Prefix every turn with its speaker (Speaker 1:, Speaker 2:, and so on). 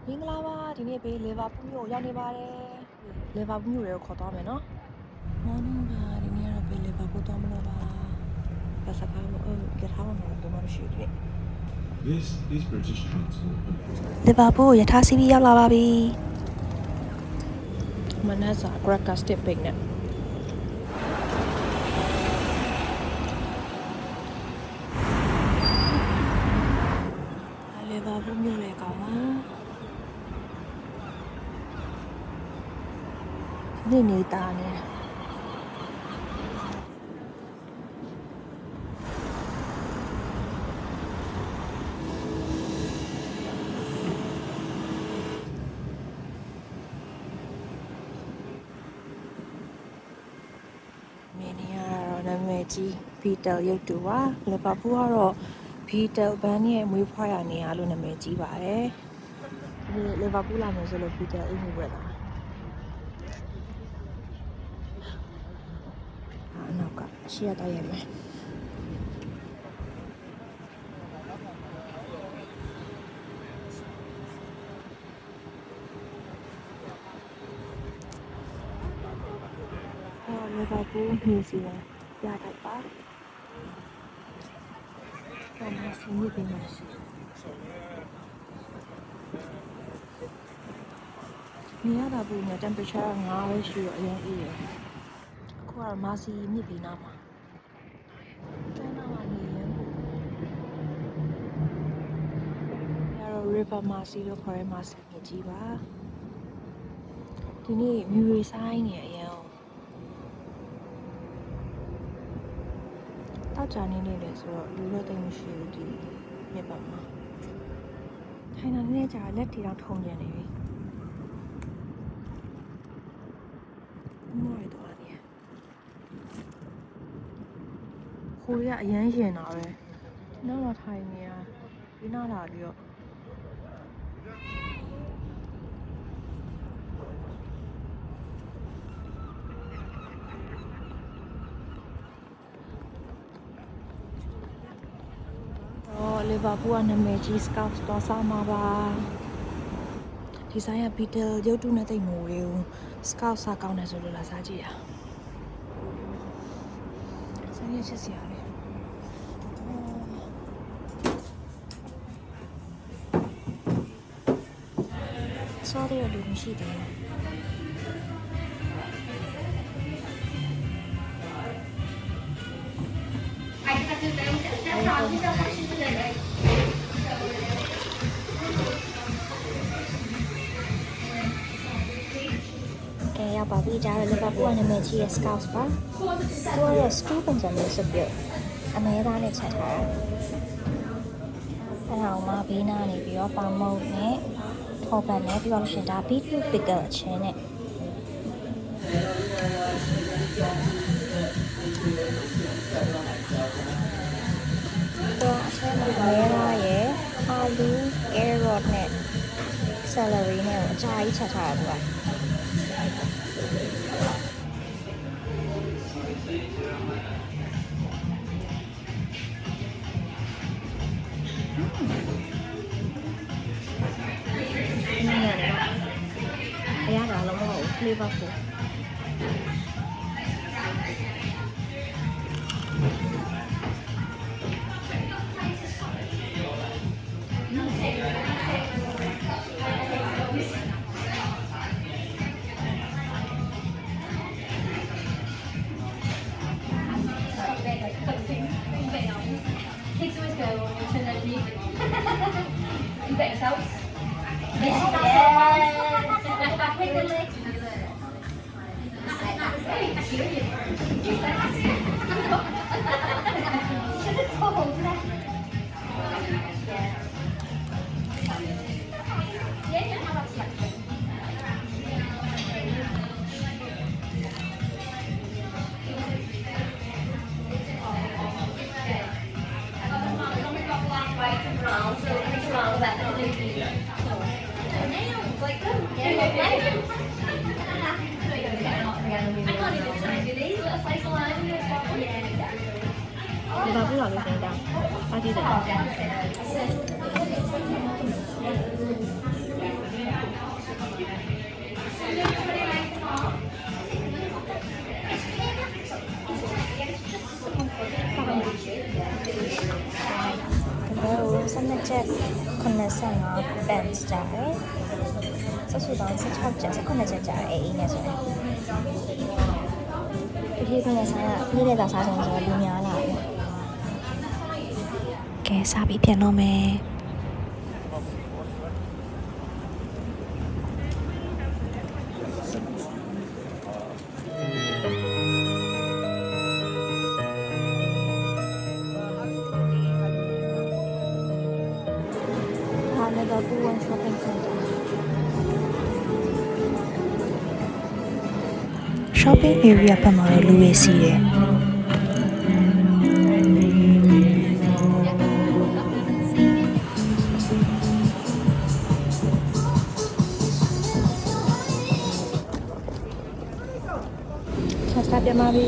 Speaker 1: မင်္ဂလာပါဒီနေ့ဘေးလီဗာပူးမြို့ရောက်နေပါတယ်လီဗာပူးမြို့တွေကိုခေါ်သွားမယ်နော် Morning ပါဒီနေ့ကတော့ဘေးလီဗာပူးသွားမလို့ပါဘာစကားလို့ကြထားမှာတော့မရှိဘူး
Speaker 2: This British transport
Speaker 1: လီဗာပူးရထားစီးပြီးရောက်လာပါပြီမနက်စာ cracker stick ပိတ်နဲ့လီဗာပူးမြို့လေကောင်ပါနေတာနေနာမည်ကြီးဘီတယ်ရုပ်တူပါလီဗာပူးကတော့ဘီတယ်ဘန်းရဲ့မွေးဖွားရနေရလို့နာမည်ကြီးပါတယ်ဒီလီဗာပူးလာမယ်ဆိုလို့ဘီတယ်အိမ်မှုပဲလားနောက်ကရှေ့ရတော့ရမယ်လီဗာပူးမြူဇီယံပြတိုက်ပါဆင်းရဲပေးမရှိနေရတာဘူးနဲ့ temperature 5ပဲရှိတော့အရင်အေးရအခုကတော့မာစီမြစ်ပြီးနားမှာကျန်းနာမှာနေရင်ကတော့ river မာစီလို့ခေါ်တဲ့မာစီမြစ်ကြီးပါဒီနေ့မြူရီဆိုင်နေအရင်တောက်ကြနေနေလေဆိုတော့လူတော့တိတ်မရှိဘူးဒီမြစ်ပါမှာထိုင်နေနေကြလက်တီတော့ထုံကျင်နေပြီမိုးရတော့နေခိုးရအရန်ရှင်တာပဲနောက်တော့ထိုင်နေရဒီနောက်လာပြီးတော့လီဗာပူးကနာမည်ကြီး Scout တော့စားမှာပါဒီဆိုင်ကဘီတယ်ရုပ်တုနဲ့တိတ်မိုးရေဦး Scout စားကောင်းတယ်ဆိုလို့လာစားကြည့်ရဆိုင်ရချစ်စရာလေစားရလို့မရှိသေးဘူးရောက်ပါပြီကြားရလီဗာပူးကနာမည်ကြီးရဲ့ Scouts ပါသူကတော့ stew ပုံစံမျိုးစပြုတ်အမဲသားနဲ့ချက်ထားတာအဲ့ဒါမှဘေးနားနေပြီးတော့ပေါင်မုတ်နဲ့ထော်ပန်နဲ့ပြီးတော့ရှင်ဒါ beetroot pickle အချင်းနဲ့တော့အချင်းအမဲသားရဲ့အာလူ carrot နဲ့ celery နဲ့အကြာကြီးချက်ထားတာသူကအရသာလုံးမဟုတ် flavorful ဒီဘာပြောလို့နေတာပါကြည့်တယ်
Speaker 3: ကြတယ်ဆက်စုပေါင်း16ကျပ်19ကျပ်ကြာအေးအေးနဲ့ဆိုရင်ဒီခေတ်ကလည်းစားရပြည်တဲ့သာစားဆုံးဆိုတော့လူများလာတယ်ကဲစားပြီးပြန်တော့မယ် ဟာလည်းတော့ပူဝန် shopping center shopping area ဘက်မှာတော့လူတွေစီးတယ်ဆက်ပြပါပြီ